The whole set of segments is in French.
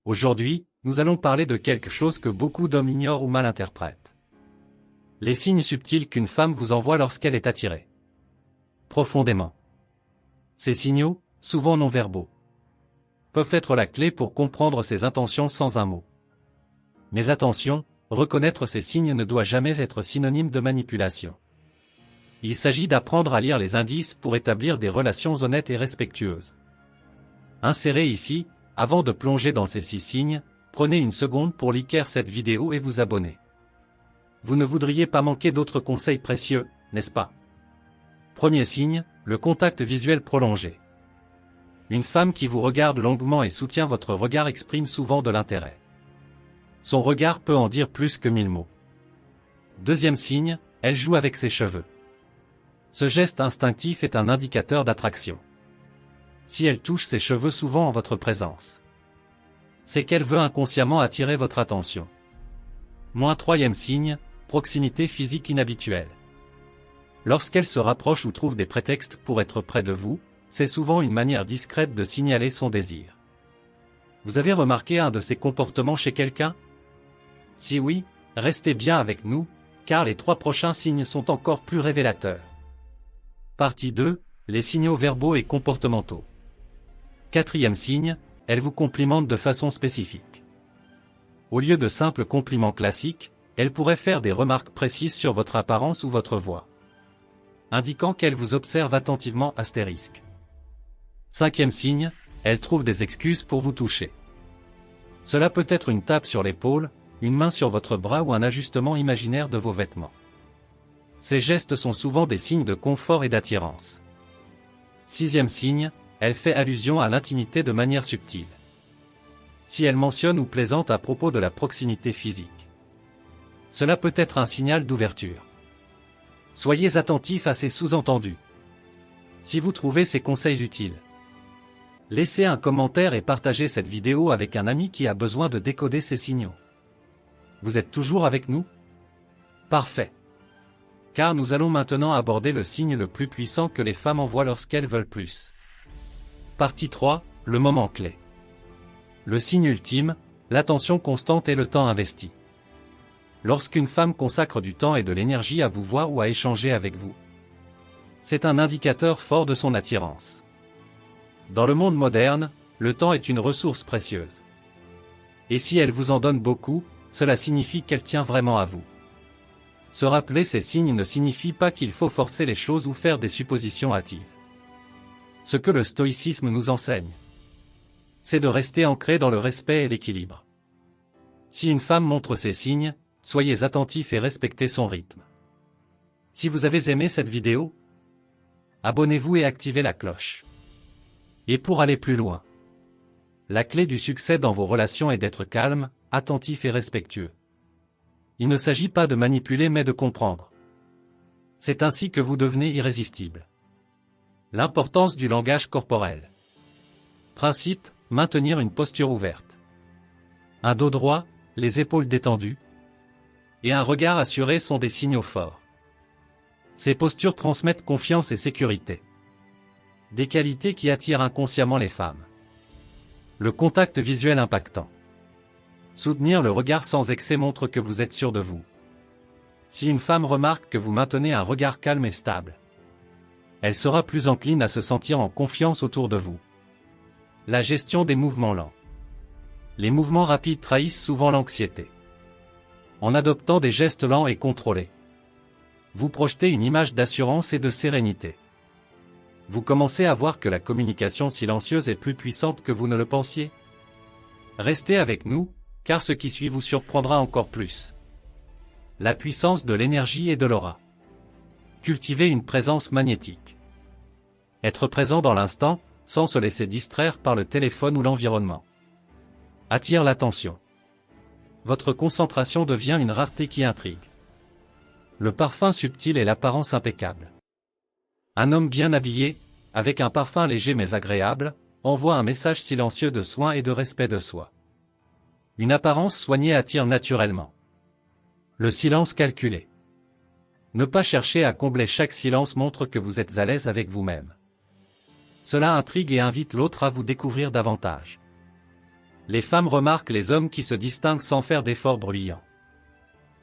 Aujourd'hui, nous allons parler de quelque chose que beaucoup d'hommes ignorent ou mal interprètent. Les signes subtils qu'une femme vous envoie lorsqu'elle est attirée profondément. Ces signaux, souvent non-verbaux, peuvent être la clé pour comprendre ses intentions sans un mot. Mais attention, reconnaître ces signes ne doit jamais être synonyme de manipulation. Il s'agit d'apprendre à lire les indices pour établir des relations honnêtes et respectueuses. Insérez ici, avant de plonger dans ces 6 signes, prenez une seconde pour liker cette vidéo et vous abonner. Vous ne voudriez pas manquer d'autres conseils précieux, n'est-ce pas? Premier signe, le contact visuel prolongé. Une femme qui vous regarde longuement et soutient votre regard exprime souvent de l'intérêt. Son regard peut en dire plus que 1000 mots. Deuxième signe, elle joue avec ses cheveux. Ce geste instinctif est un indicateur d'attraction. Si elle touche ses cheveux souvent en votre présence, c'est qu'elle veut inconsciemment attirer votre attention. Troisième signe, proximité physique inhabituelle. Lorsqu'elle se rapproche ou trouve des prétextes pour être près de vous, c'est souvent une manière discrète de signaler son désir. Vous avez remarqué un de ces comportements chez quelqu'un? Si oui, restez bien avec nous, car les 3 prochains signes sont encore plus révélateurs. Partie 2, les signaux verbaux et comportementaux. Quatrième signe, elle vous complimente de façon spécifique. Au lieu de simples compliments classiques, elle pourrait faire des remarques précises sur votre apparence ou votre voix, indiquant qu'elle vous observe attentivement ***. Cinquième signe, elle trouve des excuses pour vous toucher. Cela peut être une tape sur l'épaule, une main sur votre bras ou un ajustement imaginaire de vos vêtements. Ces gestes sont souvent des signes de confort et d'attirance. Sixième signe, elle fait allusion à l'intimité de manière subtile. Si elle mentionne ou plaisante à propos de la proximité physique, cela peut être un signal d'ouverture. Soyez attentifs à ces sous-entendus. Si vous trouvez ces conseils utiles, laissez un commentaire et partagez cette vidéo avec un ami qui a besoin de décoder ces signaux. Vous êtes toujours avec nous? Parfait. Car nous allons maintenant aborder le signe le plus puissant que les femmes envoient lorsqu'elles veulent plus. Partie 3, le moment clé. Le signe ultime, l'attention constante et le temps investi. Lorsqu'une femme consacre du temps et de l'énergie à vous voir ou à échanger avec vous, c'est un indicateur fort de son attirance. Dans le monde moderne, le temps est une ressource précieuse. Et si elle vous en donne beaucoup, cela signifie qu'elle tient vraiment à vous. Se rappeler ces signes ne signifie pas qu'il faut forcer les choses ou faire des suppositions hâtives. Ce que le stoïcisme nous enseigne, c'est de rester ancré dans le respect et l'équilibre. Si une femme montre ces signes, soyez attentifs et respectez son rythme. Si vous avez aimé cette vidéo, abonnez-vous et activez la cloche. Et pour aller plus loin, la clé du succès dans vos relations est d'être calme, attentif et respectueux. Il ne s'agit pas de manipuler mais de comprendre. C'est ainsi que vous devenez irrésistible. L'importance du langage corporel. Principe, maintenir une posture ouverte. Un dos droit, les épaules détendues, et un regard assuré sont des signaux forts. Ces postures transmettent confiance et sécurité. Des qualités qui attirent inconsciemment les femmes. Le contact visuel impactant. Soutenir le regard sans excès montre que vous êtes sûr de vous. Si une femme remarque que vous maintenez un regard calme et stable, elle sera plus encline à se sentir en confiance autour de vous. La gestion des mouvements lents. Les mouvements rapides trahissent souvent l'anxiété. En adoptant des gestes lents et contrôlés, vous projetez une image d'assurance et de sérénité. Vous commencez à voir que la communication silencieuse est plus puissante que vous ne le pensiez. Restez avec nous, car ce qui suit vous surprendra encore plus. La puissance de l'énergie et de l'aura. Cultivez une présence magnétique. Être présent dans l'instant, sans se laisser distraire par le téléphone ou l'environnement, attire l'attention. Votre concentration devient une rareté qui intrigue. Le parfum subtil et l'apparence impeccable. Un homme bien habillé, avec un parfum léger mais agréable, envoie un message silencieux de soin et de respect de soi. Une apparence soignée attire naturellement. Le silence calculé. Ne pas chercher à combler chaque silence montre que vous êtes à l'aise avec vous-même. Cela intrigue et invite l'autre à vous découvrir davantage. Les femmes remarquent les hommes qui se distinguent sans faire d'efforts bruyants.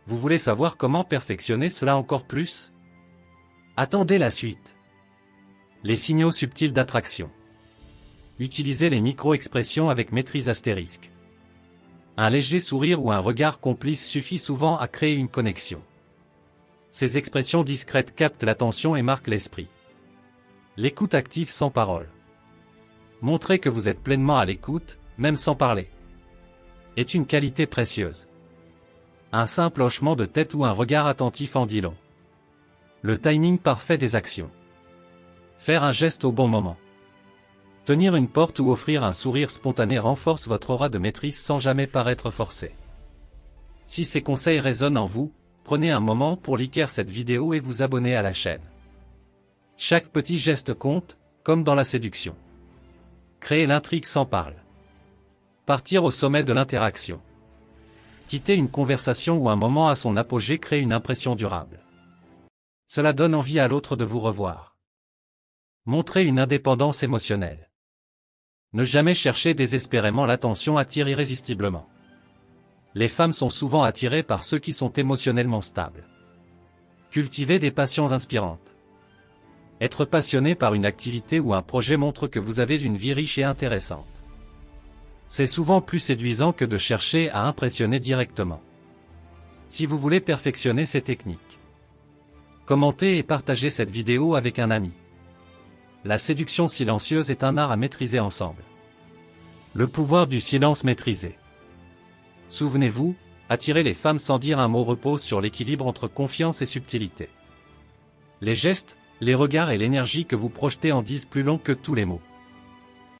Vous voulez savoir comment perfectionner cela encore plus? Attendez la suite. Les signaux subtils d'attraction. Utilisez les micro-expressions avec maîtrise astérisque. Un léger sourire ou un regard complice suffit souvent à créer une connexion. Ces expressions discrètes captent l'attention et marquent l'esprit. L'écoute active sans parole. Montrez que vous êtes pleinement à l'écoute, même sans parler, est une qualité précieuse. Un simple hochement de tête ou un regard attentif en dit long. Le timing parfait des actions. Faire un geste au bon moment. Tenir une porte ou offrir un sourire spontané renforce votre aura de maîtrise sans jamais paraître forcé. Si ces conseils résonnent en vous, prenez un moment pour liker cette vidéo et vous abonner à la chaîne. Chaque petit geste compte, comme dans la séduction. Créer l'intrigue sans parler. Partir au sommet de l'interaction. Quitter une conversation ou un moment à son apogée crée une impression durable. Cela donne envie à l'autre de vous revoir. Montrer une indépendance émotionnelle. Ne jamais chercher désespérément l'attention attire irrésistiblement. Les femmes sont souvent attirées par ceux qui sont émotionnellement stables. Cultiver des passions inspirantes. Être passionné par une activité ou un projet montre que vous avez une vie riche et intéressante. C'est souvent plus séduisant que de chercher à impressionner directement. Si vous voulez perfectionner ces techniques, commentez et partagez cette vidéo avec un ami. La séduction silencieuse est un art à maîtriser ensemble. Le pouvoir du silence maîtrisé. Souvenez-vous, attirer les femmes sans dire un mot repose sur l'équilibre entre confiance et subtilité. Les gestes, les regards et l'énergie que vous projetez en disent plus long que tous les mots.